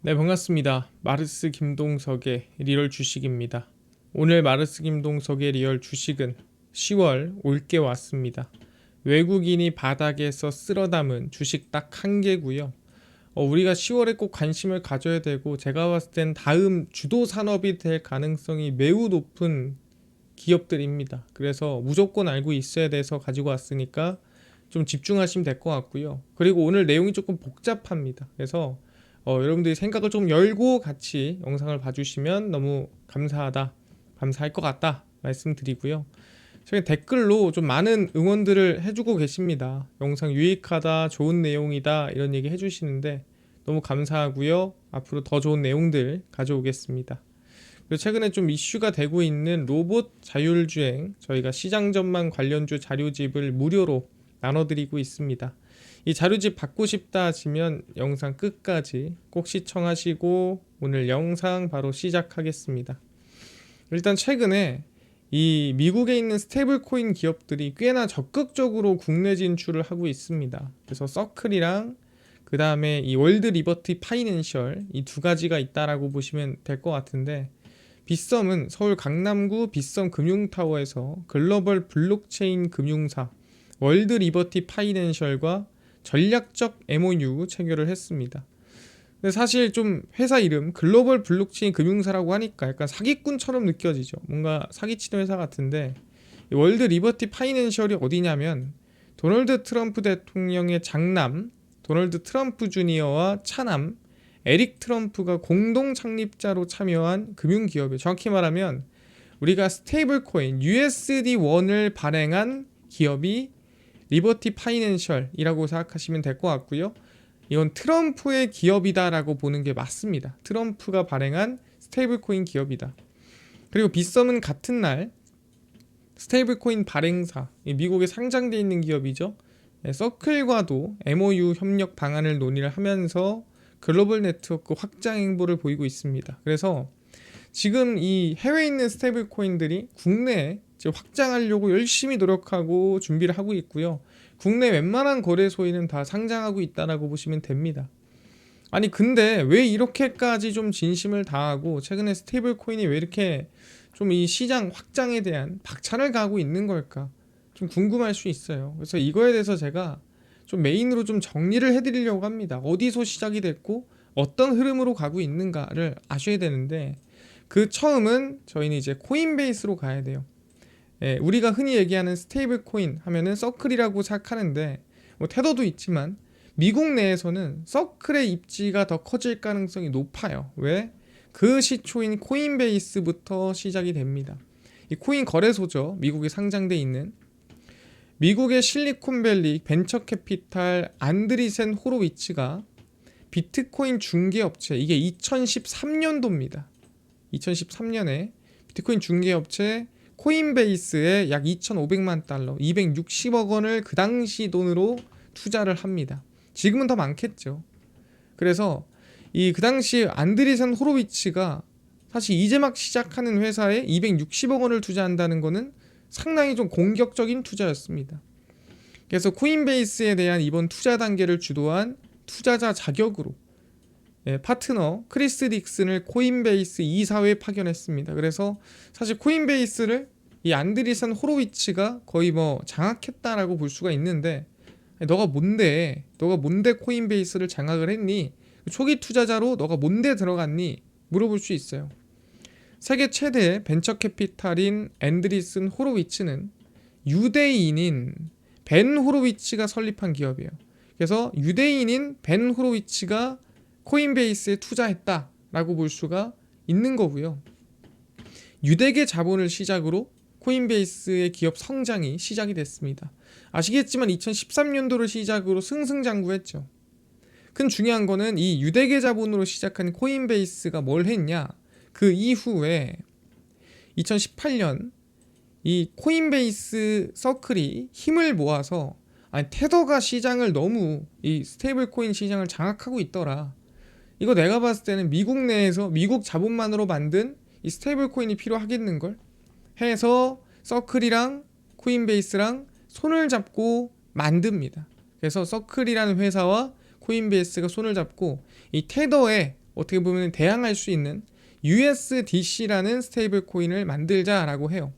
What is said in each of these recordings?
네, 반갑습니다. 마르스 김동석의 리얼 주식입니다. 오늘 마르스 김동석의 리얼 주식은 10월 올게 왔습니다. 외국인이 바닥에서 쓸어 담은 주식 딱 한 개고요. 우리가 10월에 꼭 관심을 가져야 되고, 제가 봤을 땐 다음 주도 산업이 될 가능성이 매우 높은 기업들입니다. 그래서 무조건 알고 있어야 돼서 가지고 왔으니까 좀 집중하시면 될 것 같고요. 그리고 오늘 내용이 조금 복잡합니다. 그래서 여러분들이 생각을 좀 열고 같이 영상을 봐주시면 너무 감사할 것 같다 말씀드리고요. 최근 댓글로 좀 많은 응원들을 해주고 계십니다. 영상 유익하다, 좋은 내용이다 이런 얘기 해주시는데 너무 감사하고요. 앞으로 더 좋은 내용들 가져오겠습니다. 그리고 최근에 좀 이슈가 되고 있는 로봇 자율주행, 저희가 시장 전망 관련주 자료집을 무료로 나눠드리고 있습니다. 이 자료집 받고 싶다 하시면 영상 끝까지 꼭 시청하시고 오늘 영상 바로 시작하겠습니다. 일단 최근에 이 미국에 있는 스테이블 코인 기업들이 꽤나 적극적으로 국내 진출을 하고 있습니다. 그래서 서클이랑 그 다음에 이 월드 리버티 파이낸셜 이 두 가지가 있다라고 보시면 될 것 같은데, 빗썸은 서울 강남구 빗썸 금융타워에서 글로벌 블록체인 금융사 월드 리버티 파이낸셜과 전략적 MOU 체결을 했습니다. 근데 사실 좀 회사 이름 글로벌 블록체인 금융사라고 하니까 약간 사기꾼처럼 느껴지죠. 뭔가 사기치는 회사 같은데, 이 월드 리버티 파이낸셜이 어디냐면 도널드 트럼프 대통령의 장남 도널드 트럼프 주니어와 차남 에릭 트럼프가 공동 창립자로 참여한 금융기업이에요. 정확히 말하면 우리가 스테이블 코인 USD1을 발행한 기업이 리버티 파이낸셜이라고 생각하시면 될 것 같고요. 이건 트럼프의 기업이다라고 보는 게 맞습니다. 트럼프가 발행한 스테이블 코인 기업이다. 그리고 빗썸은 같은 날 스테이블 코인 발행사, 미국에 상장되어 있는 기업이죠. 서클과도 MOU 협력 방안을 논의를 하면서 글로벌 네트워크 확장 행보를 보이고 있습니다. 그래서 지금 이 해외에 있는 스테이블 코인들이 국내에 확장하려고 열심히 노력하고 준비를 하고 있고요. 국내 웬만한 거래소에는 다 상장하고 있다라고 보시면 됩니다. 아니 근데 왜 이렇게까지 좀 진심을 다하고 최근에 스테이블 코인이 왜 이렇게 좀 이 시장 확장에 대한 박차를 가하고 있는 걸까 좀 궁금할 수 있어요. 그래서 이거에 대해서 제가 좀 메인으로 좀 정리를 해드리려고 합니다. 어디서 시작이 됐고 어떤 흐름으로 가고 있는가를 아셔야 되는데, 그 처음은 저희는 이제 코인베이스로 가야 돼요. 우리가 흔히 얘기하는 스테이블 코인 하면은 서클이라고 생각하는데, 뭐 테더도 있지만 미국 내에서는 서클의 입지가 더 커질 가능성이 높아요. 왜? 그 시초인 코인베이스부터 시작이 됩니다. 이 코인 거래소죠. 미국에 상장돼 있는 미국의 실리콘밸리 벤처 캐피탈 안드리센 호로위츠가 비트코인 중개업체, 이게 2013년도입니다. 2013년에 비트코인 중개업체 코인베이스에 약 2,500만 달러, 260억 원을 그 당시 돈으로 투자를 합니다. 지금은 더 많겠죠. 그래서 이 그 당시 안드리센 호로위츠가 사실 이제 막 시작하는 회사에 260억 원을 투자한다는 거는 상당히 좀 공격적인 투자였습니다. 그래서 코인베이스에 대한 이번 투자 단계를 주도한 투자자 자격으로 파트너 크리스 딕슨을 코인베이스 이사회에 파견했습니다. 그래서 사실 코인베이스를 이 안드리센 호로위츠가 거의 뭐 장악했다라고 볼 수가 있는데, 너가 뭔데 코인베이스를 장악을 했니? 초기 투자자로 너가 뭔데 들어갔니? 물어볼 수 있어요. 세계 최대의 벤처 캐피탈인 앤드리슨 호로위츠는 유대인인 벤 호로위츠가 설립한 기업이에요. 그래서 유대인인 벤 호로위츠가 코인베이스에 투자했다라고 볼 수가 있는 거고요. 유대계 자본을 시작으로 코인베이스의 기업 성장이 시작이 됐습니다. 아시겠지만 2013년도를 시작으로 승승장구했죠. 큰 중요한 거는 이 유대계 자본으로 시작한 코인베이스가 뭘 했냐, 그 이후에 2018년 이 코인베이스 서클이 힘을 모아서, 아니 테더가 시장을 너무 이 스테이블 코인 시장을 장악하고 있더라, 이거 내가 봤을 때는 미국 내에서 미국 자본만으로 만든 이 스테이블 코인이 필요하겠는걸 해서 서클이랑 코인베이스랑 손을 잡고 만듭니다. 그래서 서클이라는 회사와 코인베이스가 손을 잡고 이 테더에 어떻게 보면 대항할 수 있는 USDC라는 스테이블 코인을 만들자라고 해요.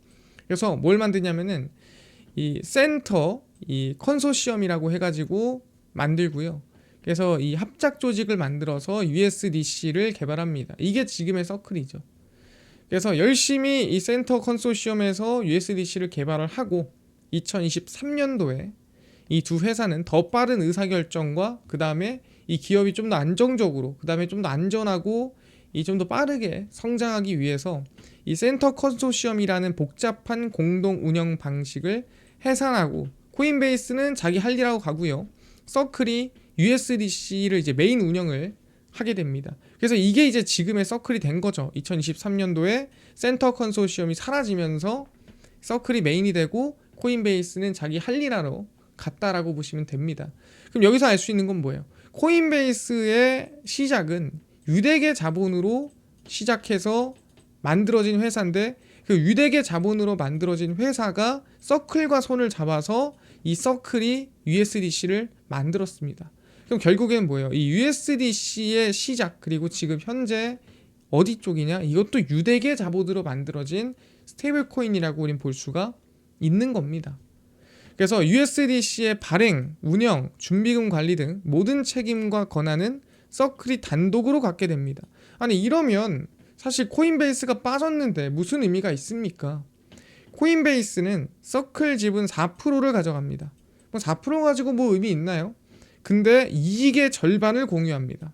그래서 뭘 만드냐면은 이 센터 이 컨소시엄이라고 해가지고 만들고요. 그래서 이 합작 조직을 만들어서 USDC를 개발합니다. 이게 지금의 서클이죠. 그래서 열심히 이 센터 컨소시엄에서 USDC를 개발을 하고 2023년도에 이 두 회사는 더 빠른 의사결정과 그 다음에 이 기업이 좀 더 안정적으로 그 다음에 좀 더 안전하고 이 좀 더 빠르게 성장하기 위해서 이 센터 컨소시엄이라는 복잡한 공동 운영 방식을 해산하고 코인베이스는 자기 할 일하고 가고요. 서클이 USDC를 이제 메인 운영을 하게 됩니다. 그래서 이게 이제 지금의 서클이 된 거죠. 2023년도에 센터 컨소시엄이 사라지면서 서클이 메인이 되고 코인베이스는 자기 할 일하러 갔다라고 보시면 됩니다. 그럼 여기서 알 수 있는 건 뭐예요? 코인베이스의 시작은 유대계 자본으로 시작해서 만들어진 회사인데 그 유대계 자본으로 만들어진 회사가 서클과 손을 잡아서 이 서클이 USDC를 만들었습니다. 그럼 결국엔 뭐예요? 이 USDC의 시작 그리고 지금 현재 어디 쪽이냐? 이것도 유대계 자본으로 만들어진 스테이블 코인이라고 우린 볼 수가 있는 겁니다. 그래서 USDC의 발행, 운영, 준비금 관리 등 모든 책임과 권한은 서클이 단독으로 갖게 됩니다. 아니 이러면 사실 코인베이스가 빠졌는데 무슨 의미가 있습니까? 코인베이스는 서클 지분 4%를 가져갑니다. 4% 가지고 뭐 의미 있나요? 근데 이익의 절반을 공유합니다.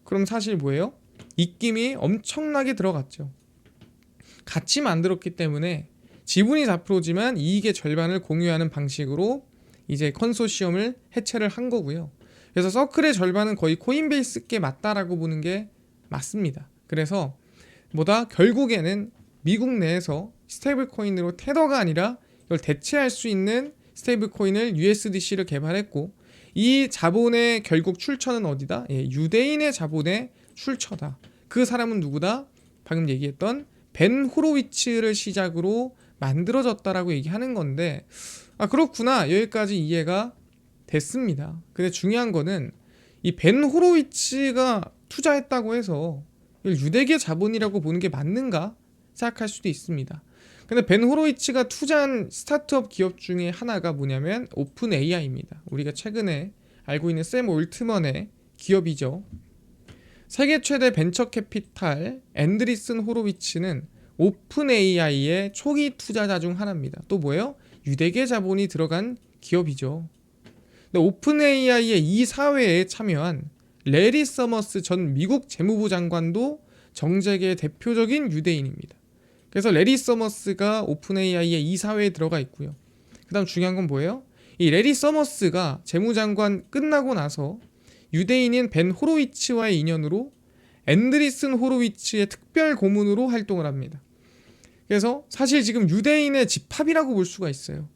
그럼 사실 뭐예요? 입김이 엄청나게 들어갔죠. 같이 만들었기 때문에 지분이 4%지만 이익의 절반을 공유하는 방식으로 이제 컨소시엄을 해체를 한 거고요. 그래서 서클의 절반은 거의 코인베이스께 맞다라고 보는 게 맞습니다. 그래서 결국에는 미국 내에서 스테이블 코인으로 테더가 아니라 이걸 대체할 수 있는 스테이블 코인을 USDC를 개발했고 이 자본의 결국 출처는 어디다? 유대인의 자본의 출처다. 그 사람은 누구다? 방금 얘기했던 벤 호로위츠를 시작으로 만들어졌다라고 얘기하는 건데 그렇구나. 여기까지 이해가 됐습니다. 근데 중요한 거는 이 벤 호로위츠가 투자했다고 해서 유대계 자본이라고 보는 게 맞는가 생각할 수도 있습니다. 근데 벤 호로위츠가 투자한 스타트업 기업 중에 하나가 뭐냐면 오픈 AI입니다. 우리가 최근에 알고 있는 샘 올트먼의 기업이죠. 세계 최대 벤처 캐피탈 앤드리슨 호로위츠는 오픈 AI의 초기 투자자 중 하나입니다. 또 뭐예요? 유대계 자본이 들어간 기업이죠. 근데 오픈 AI의 이 사회에 참여한 레리 서머스 전 미국 재무부 장관도 정재계의 대표적인 유대인입니다. 그래서 레리 서머스가 오픈 AI의 이 사회에 들어가 있고요. 그 다음 중요한 건 뭐예요? 이 레리 서머스가 재무장관 끝나고 나서 유대인인 벤 호로위츠와의 인연으로 앤드리슨 호로위츠의 특별 고문으로 활동을 합니다. 그래서 사실 지금 유대인의 집합이라고 볼 수가 있어요.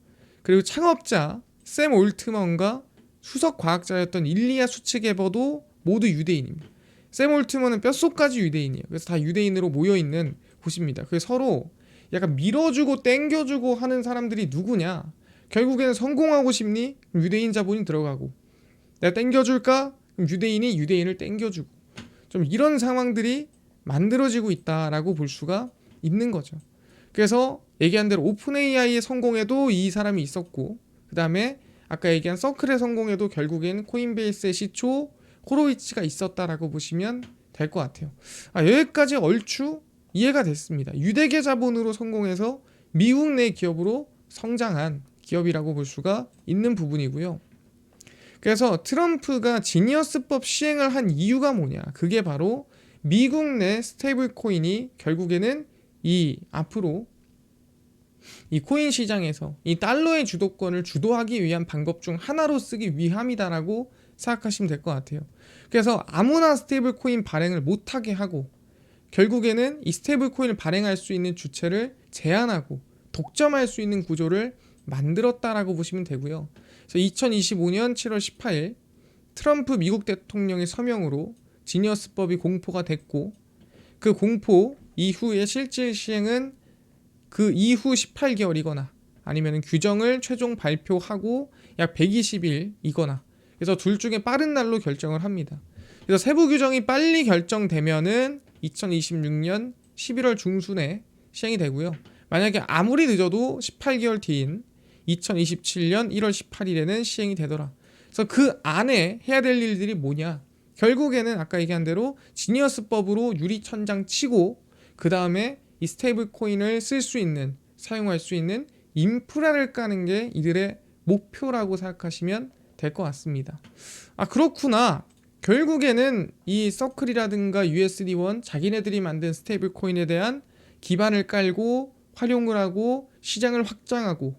그리고 창업자 샘 올트먼과 수석 과학자였던 일리아 수츠게버도 모두 유대인입니다. 샘 올트먼은 뼛속까지 유대인이에요. 그래서 다 유대인으로 모여있는 곳입니다. 그래서 서로 약간 밀어주고 땡겨주고 하는 사람들이 누구냐? 결국에는 성공하고 싶니? 그럼 유대인 자본이 들어가고 내가 땡겨줄까? 그럼 유대인이 유대인을 땡겨주고 좀 이런 상황들이 만들어지고 있다라고 볼 수가 있는 거죠. 그래서 얘기한 대로 오픈 AI의 성공에도 이 사람이 있었고 그 다음에 아까 얘기한 서클의 성공에도 결국엔 코인베이스의 시초 호로위츠가 있었다라고 보시면 될 것 같아요. 여기까지 얼추 이해가 됐습니다. 유대계 자본으로 성공해서 미국 내 기업으로 성장한 기업이라고 볼 수가 있는 부분이고요. 그래서 트럼프가 지니어스법 시행을 한 이유가 뭐냐? 그게 바로 미국 내 스테이블 코인이 결국에는 앞으로 이 코인 시장에서 이 달러의 주도권을 주도하기 위한 방법 중 하나로 쓰기 위함이다라고 생각하시면 될 것 같아요. 그래서 아무나 스테이블 코인 발행을 못하게 하고 결국에는 이 스테이블 코인을 발행할 수 있는 주체를 제한하고 독점할 수 있는 구조를 만들었다라고 보시면 되고요. 그래서 2025년 7월 18일 트럼프 미국 대통령의 서명으로 지니어스법이 공포가 됐고 그 공포 이후의 실질 시행은 그 이후 18개월이거나 아니면 규정을 최종 발표하고 약 120일이거나 그래서 둘 중에 빠른 날로 결정을 합니다. 그래서 세부 규정이 빨리 결정되면은 2026년 11월 중순에 시행이 되고요. 만약에 아무리 늦어도 18개월 뒤인 2027년 1월 18일에는 시행이 되더라. 그래서 그 안에 해야 될 일들이 뭐냐? 결국에는 아까 얘기한 대로 지니어스법으로 유리천장 치고 그 다음에 이 스테이블 코인을 쓸 수 있는, 사용할 수 있는 인프라를 까는 게 이들의 목표라고 생각하시면 될 것 같습니다. 아, 그렇구나. 결국에는 이 서클이라든가 USD1 자기네들이 만든 스테이블 코인에 대한 기반을 깔고 활용을 하고 시장을 확장하고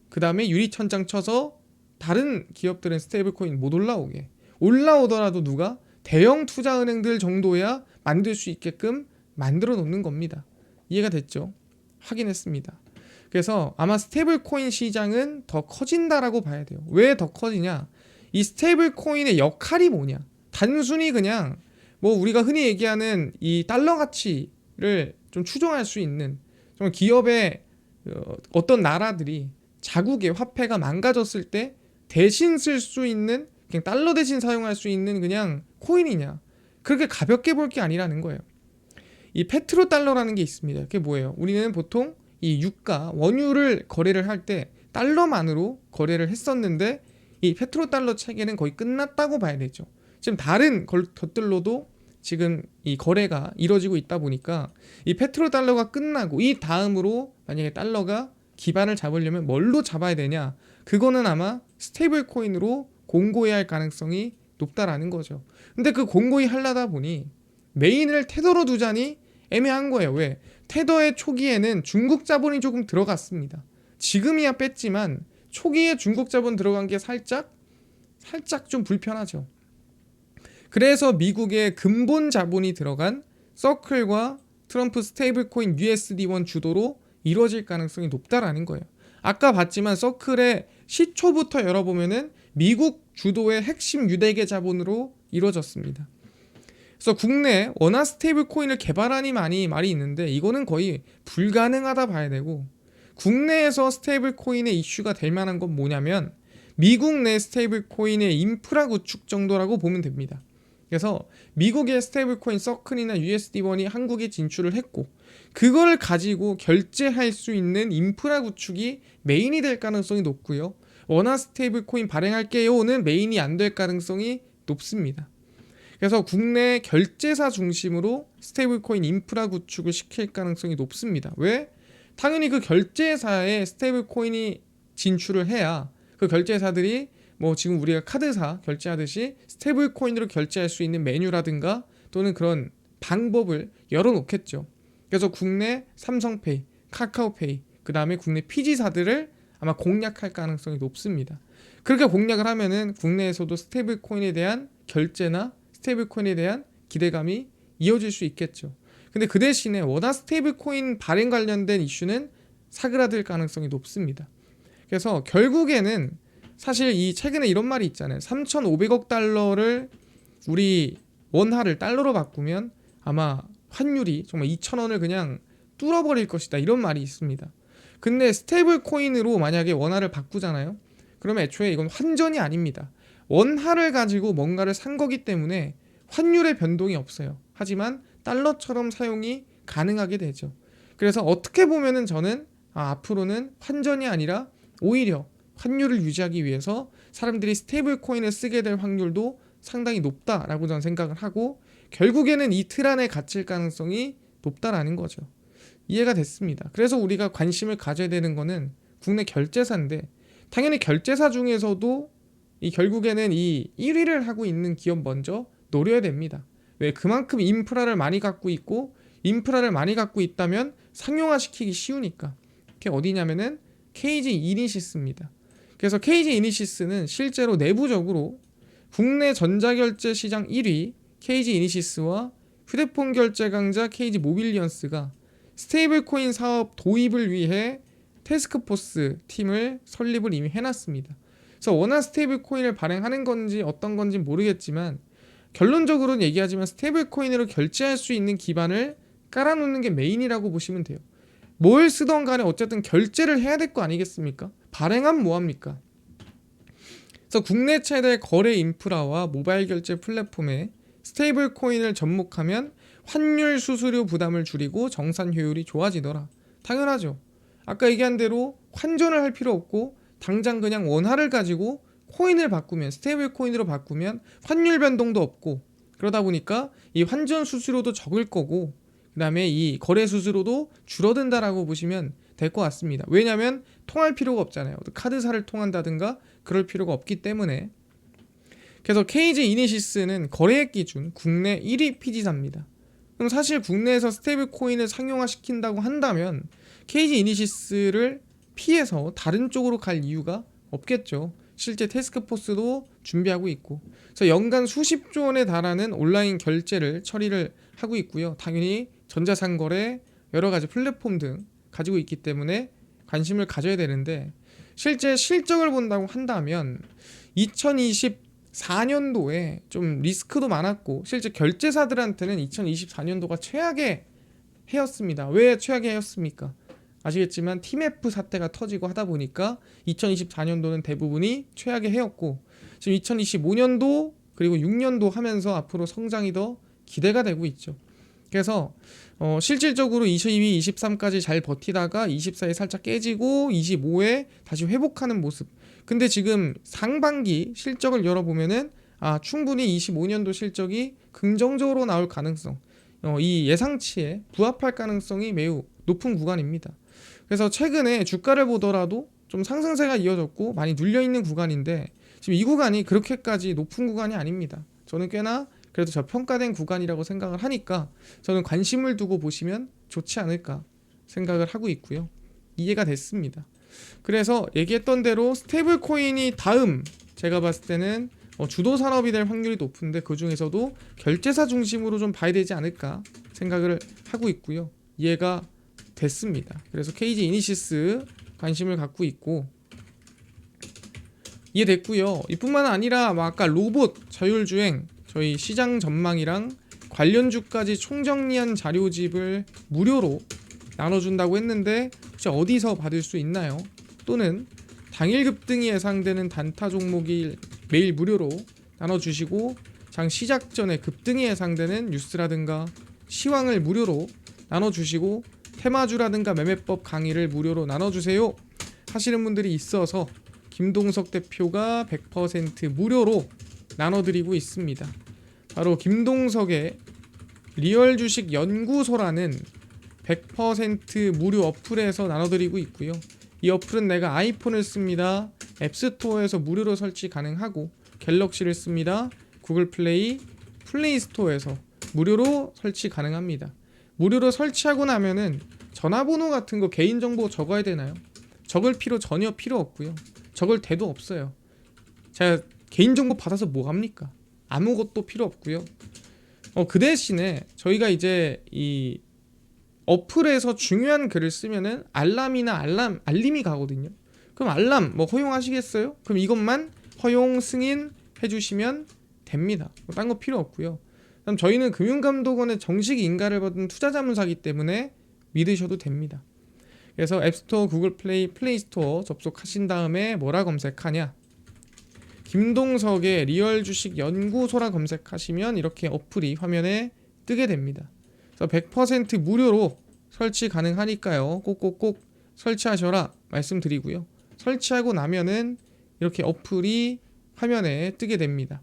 그 다음에 유리천장 쳐서 다른 기업들은 스테이블 코인 못 올라오게, 올라오더라도 누가 대형 투자은행들 정도야 만들 수 있게끔 만들어 놓는 겁니다. 이해가 됐죠? 확인했습니다. 그래서 아마 스테이블 코인 시장은 더 커진다라고 봐야 돼요. 왜 더 커지냐? 이 스테이블 코인의 역할이 뭐냐? 단순히 그냥 뭐 우리가 흔히 얘기하는 이 달러 가치를 좀 추종할 수 있는, 정말 기업의 어떤 나라들이 자국의 화폐가 망가졌을 때 대신 쓸 수 있는, 그냥 달러 대신 사용할 수 있는 그냥 코인이냐? 그렇게 가볍게 볼 게 아니라는 거예요. 이 페트로 달러라는 게 있습니다. 그게 뭐예요? 우리는 보통 이 유가, 원유를 거래를 할 때 달러만으로 거래를 했었는데 이 페트로 달러 체계는 거의 끝났다고 봐야 되죠. 지금 다른 것들로도 지금 이 거래가 이루어지고 있다 보니까 이 페트로 달러가 끝나고 이 다음으로 만약에 달러가 기반을 잡으려면 뭘로 잡아야 되냐? 그거는 아마 스테이블 코인으로 공고히 할 가능성이 높다라는 거죠. 근데 그 공고히 하려다 보니 메인을 테더로 두자니 애매한 거예요. 왜? 테더의 초기에는 중국 자본이 조금 들어갔습니다. 지금이야 뺐지만 초기에 중국 자본 들어간 게 살짝 좀 불편하죠. 그래서 미국의 근본 자본이 들어간 서클과 트럼프 스테이블 코인 USD1 주도로 이루어질 가능성이 높다라는 거예요. 아까 봤지만 서클의 시초부터 열어보면은 미국 주도의 핵심 유대계 자본으로 이루어졌습니다. 그래서 국내 원화 스테이블 코인을 개발하니 많이 말이 있는데 이거는 거의 불가능하다 봐야 되고, 국내에서 스테이블 코인의 이슈가 될 만한 건 뭐냐면 미국 내 스테이블 코인의 인프라 구축 정도라고 보면 됩니다. 그래서 미국의 스테이블 코인 서클이나 USD1이 한국에 진출을 했고 그걸 가지고 결제할 수 있는 인프라 구축이 메인이 될 가능성이 높고요. 원화 스테이블 코인 발행할게요는 메인이 안 될 가능성이 높습니다. 그래서 국내 결제사 중심으로 스테이블 코인 인프라 구축을 시킬 가능성이 높습니다. 왜? 당연히 그 결제사에 스테이블 코인이 진출을 해야 그 결제사들이 뭐 지금 우리가 카드사 결제하듯이 스테이블 코인으로 결제할 수 있는 메뉴라든가 또는 그런 방법을 열어놓겠죠. 그래서 국내 삼성페이, 카카오페이, 그 다음에 국내 PG사들을 아마 공략할 가능성이 높습니다. 그렇게 공략을 하면은 국내에서도 스테이블 코인에 대한 결제나 스테이블 코인에 대한 기대감이 이어질 수 있겠죠. 근데 그 대신에 원화 스테이블 코인 발행 관련된 이슈는 사그라들 가능성이 높습니다. 그래서 결국에는 사실 이 최근에 이런 말이 있잖아요. 3,500억 달러를 우리 원화를 달러로 바꾸면 아마 환율이 정말 2,000원을 그냥 뚫어버릴 것이다, 이런 말이 있습니다. 근데 스테이블 코인으로 만약에 원화를 바꾸잖아요. 그러면 애초에 이건 환전이 아닙니다. 원화를 가지고 뭔가를 산 거기 때문에 환율의 변동이 없어요. 하지만 달러처럼 사용이 가능하게 되죠. 그래서 어떻게 보면은 저는 앞으로는 환전이 아니라 오히려 환율을 유지하기 위해서 사람들이 스테이블 코인을 쓰게 될 확률도 상당히 높다라고 저는 생각을 하고, 결국에는 이 틀 안에 갇힐 가능성이 높다라는 거죠. 이해가 됐습니다. 그래서 우리가 관심을 가져야 되는 거는 국내 결제사인데, 당연히 결제사 중에서도 이 결국에는 이 1위를 하고 있는 기업 먼저 노려야 됩니다. 왜? 그만큼 인프라를 많이 갖고 있고, 인프라를 많이 갖고 있다면 상용화시키기 쉬우니까. 그게 어디냐면은 KG 이니시스입니다. 그래서 KG 이니시스는 실제로 내부적으로 국내 전자결제 시장 1위 KG 이니시스와 휴대폰 결제 강자 KG 모빌리언스가 스테이블 코인 사업 도입을 위해 태스크포스 팀을 설립을 이미 해놨습니다. 그래서 원화 스테이블 코인을 발행하는 건지 어떤 건지 모르겠지만 결론적으로는 얘기하지만 스테이블 코인으로 결제할 수 있는 기반을 깔아놓는 게 메인이라고 보시면 돼요. 뭘 쓰던 간에 어쨌든 결제를 해야 될 거 아니겠습니까? 발행하면 뭐합니까? 그래서 국내 최대 거래 인프라와 모바일 결제 플랫폼에 스테이블 코인을 접목하면 환율 수수료 부담을 줄이고 정산 효율이 좋아지더라. 당연하죠. 아까 얘기한 대로 환전을 할 필요 없고 당장 그냥 원화를 가지고 코인을 바꾸면, 스테이블 코인으로 바꾸면 환율 변동도 없고, 그러다 보니까 이 환전 수수료도 적을 거고, 그 다음에 이 거래 수수료도 줄어든다라고 보시면 될 것 같습니다. 왜냐하면 통할 필요가 없잖아요. 카드사를 통한다든가 그럴 필요가 없기 때문에. 그래서 KG 이니시스는 거래액 기준 국내 1위 피지사입니다. 그럼 사실 국내에서 스테이블 코인을 상용화시킨다고 한다면 KG 이니시스를 피해서 다른 쪽으로 갈 이유가 없겠죠. 실제 태스크포스도 준비하고 있고, 그래서 연간 수십조 원에 달하는 온라인 결제를 처리를 하고 있고요. 당연히 전자상거래, 여러 가지 플랫폼 등 가지고 있기 때문에 관심을 가져야 되는데, 실제 실적을 본다고 한다면 2024년도에 좀 리스크도 많았고, 실제 결제사들한테는 2024년도가 최악의 해였습니다. 왜 최악의 해였습니까? 아시겠지만 TMF 사태가 터지고 하다 보니까 2024년도는 대부분이 최악의 해였고, 지금 2025년도 그리고 6년도 하면서 앞으로 성장이 더 기대가 되고 있죠. 그래서 실질적으로 22, 23까지 잘 버티다가 24에 살짝 깨지고 25에 다시 회복하는 모습. 근데 지금 상반기 실적을 열어보면은 충분히 25년도 실적이 긍정적으로 나올 가능성, 이 예상치에 부합할 가능성이 매우 높은 구간입니다. 그래서 최근에 주가를 보더라도 좀 상승세가 이어졌고 많이 눌려있는 구간인데, 지금 이 구간이 그렇게까지 높은 구간이 아닙니다. 저는 꽤나 그래도 저평가된 구간이라고 생각을 하니까 저는 관심을 두고 보시면 좋지 않을까 생각을 하고 있고요. 이해가 됐습니다. 그래서 얘기했던 대로 스테이블 코인이 다음 제가 봤을 때는 주도 산업이 될 확률이 높은데, 그 중에서도 결제사 중심으로 좀 봐야 되지 않을까 생각을 하고 있고요. 이해가 됐습니다. 그래서 KG 이니시스 관심을 갖고 있고 이해됐고요. 이뿐만 아니라 아까 로봇 자율주행 저희 시장 전망이랑 관련주까지 총정리한 자료집을 무료로 나눠준다고 했는데, 혹시 어디서 받을 수 있나요? 또는 당일 급등이 예상되는 단타 종목이 매일 무료로 나눠주시고, 장 시작 전에 급등이 예상되는 뉴스라든가 시황을 무료로 나눠주시고, 테마주라든가 매매법 강의를 무료로 나눠주세요 하시는 분들이 있어서 김동석 대표가 100% 무료로 나눠드리고 있습니다. 바로 김동석의 리얼 주식 연구소라는 100% 무료 어플에서 나눠드리고 있고요. 이 어플은 내가 아이폰을 씁니다. 앱스토어에서 무료로 설치 가능하고, 갤럭시를 씁니다. 구글 플레이, 플레이스토어에서 무료로 설치 가능합니다. 무료로 설치하고 나면은 전화번호 같은 거 개인정보 적어야 되나요? 적을 전혀 필요 없고요. 적을 데도 없어요. 제가 개인정보 받아서 뭐 합니까? 아무것도 필요 없고요. 그 대신에 저희가 이제 이 어플에서 중요한 글을 쓰면은 알림이 가거든요. 그럼 알람 허용하시겠어요? 그럼 이것만 허용 승인 해주시면 됩니다. 딴 거 필요 없고요. 그럼 저희는 금융감독원의 정식 인가를 받은 투자자문사기 때문에 믿으셔도 됩니다. 그래서 앱스토어, 구글 플레이, 플레이스토어 접속하신 다음에 뭐라 검색하냐? 김동석의 리얼 주식 연구소라 검색하시면 이렇게 어플이 화면에 뜨게 됩니다. 그래서 100% 무료로 설치 가능하니까요. 꼭꼭꼭 설치하셔라 말씀드리고요. 설치하고 나면은 이렇게 어플이 화면에 뜨게 됩니다.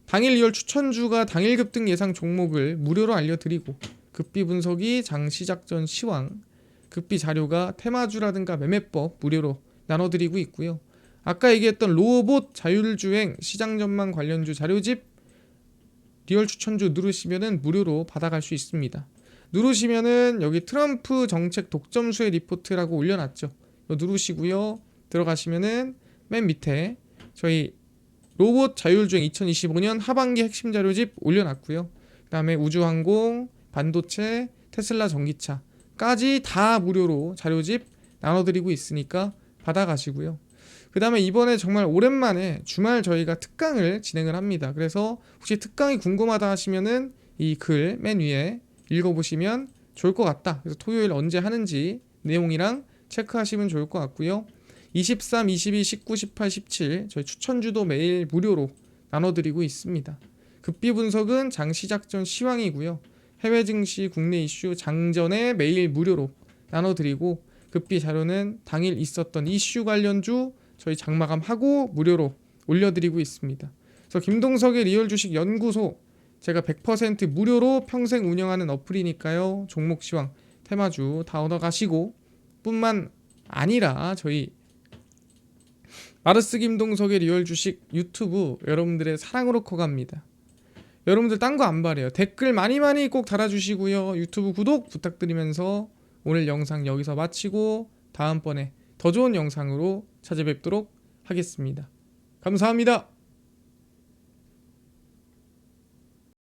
당일 리얼 추천주가 당일 급등 예상 종목을 무료로 알려드리고, 급비 분석이 장 시작 전 시황, 급비 자료가 테마주라든가 매매법 무료로 나눠드리고 있고요. 아까 얘기했던 로봇 자율주행 시장 전망 관련주 자료집 리얼 추천주 누르시면은 무료로 받아갈 수 있습니다. 누르시면은 여기 트럼프 정책 독점수의 리포트라고 올려놨죠. 이거 누르시고요. 들어가시면은 맨 밑에 저희 로봇 자율주행 2025년 하반기 핵심 자료집 올려놨고요. 그 다음에 우주항공, 반도체, 테슬라 전기차까지 다 무료로 자료집 나눠드리고 있으니까 받아가시고요. 그 다음에 이번에 정말 오랜만에 주말 저희가 특강을 진행을 합니다. 그래서 혹시 특강이 궁금하다 하시면은 이 글 맨 위에 읽어보시면 좋을 것 같다. 그래서 토요일 언제 하는지 내용이랑 체크하시면 좋을 것 같고요. 23, 22, 19, 18, 17 저희 추천주도 매일 무료로 나눠드리고 있습니다. 급비 분석은 장 시작 전 시황이고요. 해외 증시, 국내 이슈 장전에 매일 무료로 나눠드리고 급비 자료는 당일 있었던 이슈 관련주 저희 장마감하고 무료로 올려드리고 있습니다. 그래서 김동석의 리얼 주식 연구소 제가 100% 무료로 평생 운영하는 어플이니까요. 종목 시황, 테마주 다 얻어가시고 뿐만 아니라 저희 마르스 김동석의 리얼 주식 유튜브 여러분들의 사랑으로 커갑니다. 여러분들 딴 거 안 바래요. 댓글 많이 꼭 달아주시고요. 유튜브 구독 부탁드리면서 오늘 영상 여기서 마치고 다음번에 더 좋은 영상으로 찾아뵙도록 하겠습니다. 감사합니다.